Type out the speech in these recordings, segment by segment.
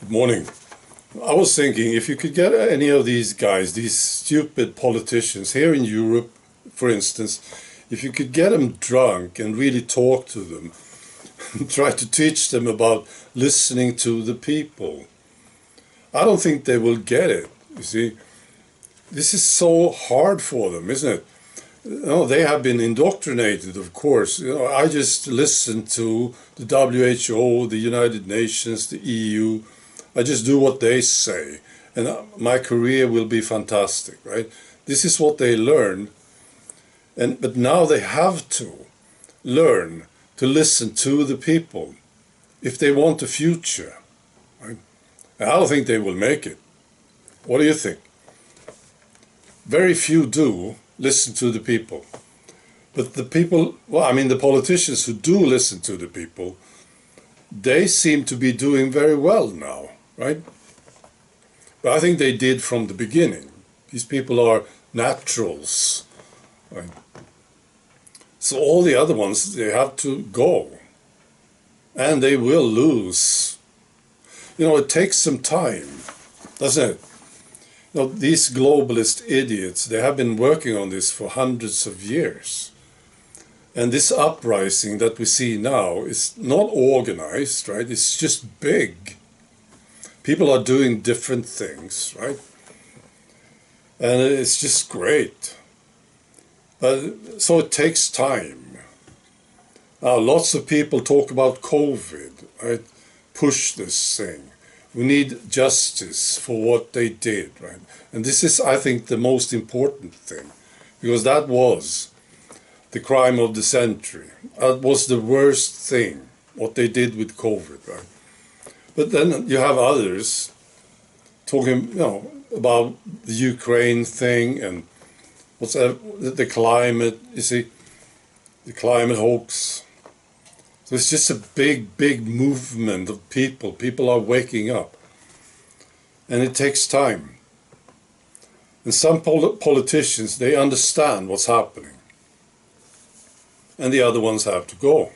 Good morning. I was thinking if you could get any of these guys, these stupid politicians here in Europe, for instance, if you could get them drunk and really talk to them, try to teach them about listening to the people, I don't think they will get it. You see, this is so hard for them, isn't it? No, they have been indoctrinated, of course. I just listen to the WHO, the United Nations, the EU. I just do what they say, and my career will be fantastic, right? This is what they learn, but now they have to learn to listen to the people if they want a future, right? And I don't think they will make it. What do you think? Very few do listen to the people. But the people, the politicians who do listen to the people, they seem to be doing very well now, right? But I think they did from the beginning. These people are naturals, right? So all the other ones, they have to go. And they will lose. It takes some time, doesn't it? These globalist idiots, they have been working on this for hundreds of years. And this uprising that we see now is not organized, right? It's just big. People are doing different things, right? And it's just great. So it takes time. Now, lots of people talk about COVID, right? Push this thing. We need justice for what they did, right? And this is, I think, the most important thing, because that was the crime of the century. That was the worst thing, what they did with COVID, right? But then you have others talking, about the Ukraine thing and the climate, you see, the climate hoax. So it's just a big, big movement of people. People are waking up. And it takes time. And some politicians, they understand what's happening. And the other ones have to go.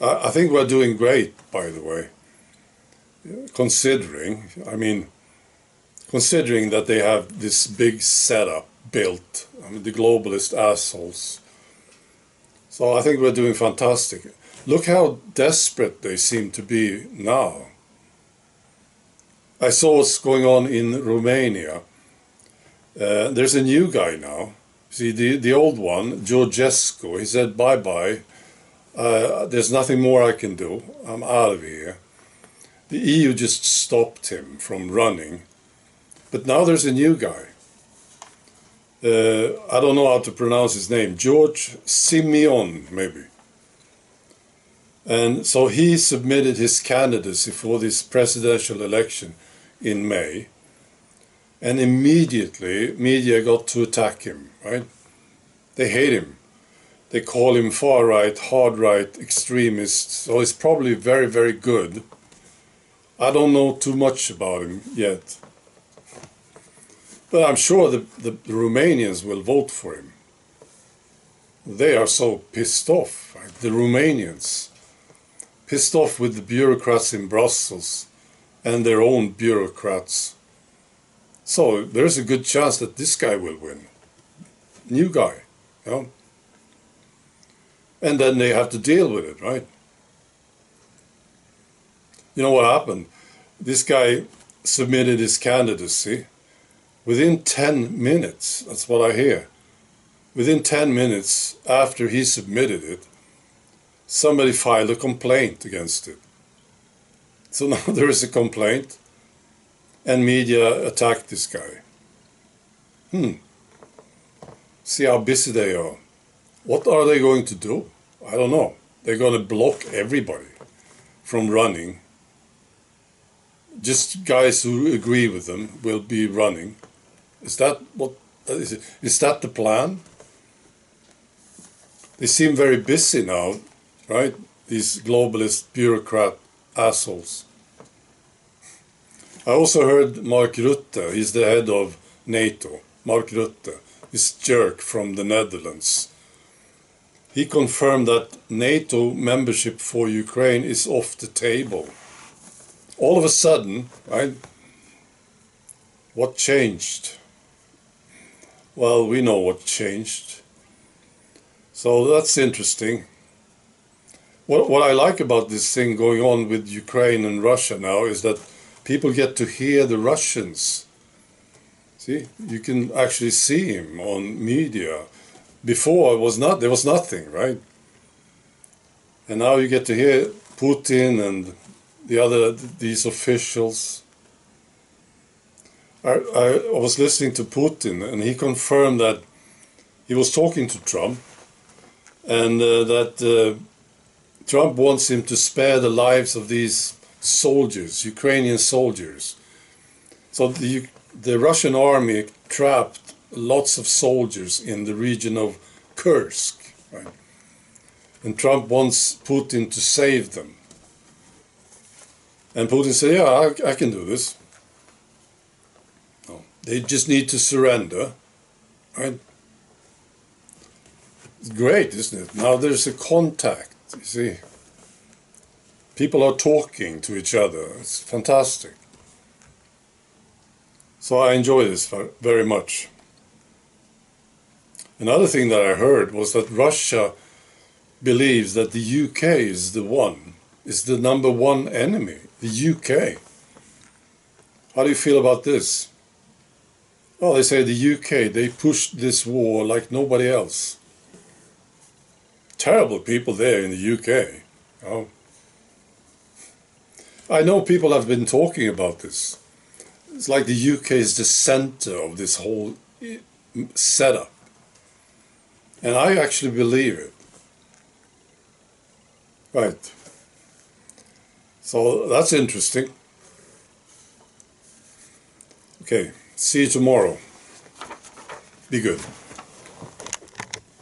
I think we're doing great, by the way. Considering that they have this big setup built. The globalist assholes. So I think we're doing fantastic. Look how desperate they seem to be now. I saw what's going on in Romania. There's a new guy now. See, the old one, Georgescu, he said, bye-bye. There's nothing more I can do. I'm out of here. The EU just stopped him from running. But now there's a new guy. I don't know how to pronounce his name, George Simeon, maybe. And so he submitted his candidacy for this presidential election in May. And immediately, media got to attack him, right? They hate him. They call him far-right, hard-right, extremist. So he's probably very, very good. I don't know too much about him yet. But I'm sure the Romanians will vote for him. They are so pissed off, right? The Romanians. Pissed off with the bureaucrats in Brussels and their own bureaucrats. So there's a good chance that this guy will win. New guy, And then they have to deal with it, right? You know what happened? This guy submitted his candidacy. Within 10 minutes, that's what I hear, within 10 minutes after he submitted it, somebody filed a complaint against it. So now there is a complaint, and media attacked this guy. See how busy they are. What are they going to do? I don't know. They're going to block everybody from running. Just guys who agree with them will be running. Is that what is it? Is that the plan? They seem very busy now, right? These globalist bureaucrat assholes. I also heard Mark Rutte, he's the head of NATO. Mark Rutte, this jerk from the Netherlands. He confirmed that NATO membership for Ukraine is off the table. all of a sudden, right, what changed? Well, we know what changed. So that's interesting. What I like about this thing going on with Ukraine and Russia now is that people get to hear the Russians. See, you can actually see him on media. Before there was nothing, right? And now you get to hear Putin and these officials. I was listening to Putin, and he confirmed that he was talking to Trump, and that Trump wants him to spare the lives of these soldiers, Ukrainian soldiers. So the Russian army trapped lots of soldiers in the region of Kursk, right? And Trump wants Putin to save them. And Putin said, yeah, I can do this. No, they just need to surrender, right? It's great, isn't it? Now there's a contact, you see. People are talking to each other. It's fantastic. So I enjoy this very much. Another thing that I heard was that Russia believes that the UK is the number one enemy, the UK. How do you feel about this? Well, they say the UK, they pushed this war like nobody else. Terrible people there in the UK. Oh. I know people have been talking about this. It's like the UK is the center of this whole setup. And I actually believe it. Right. So that's interesting. Okay, see you tomorrow. Be good.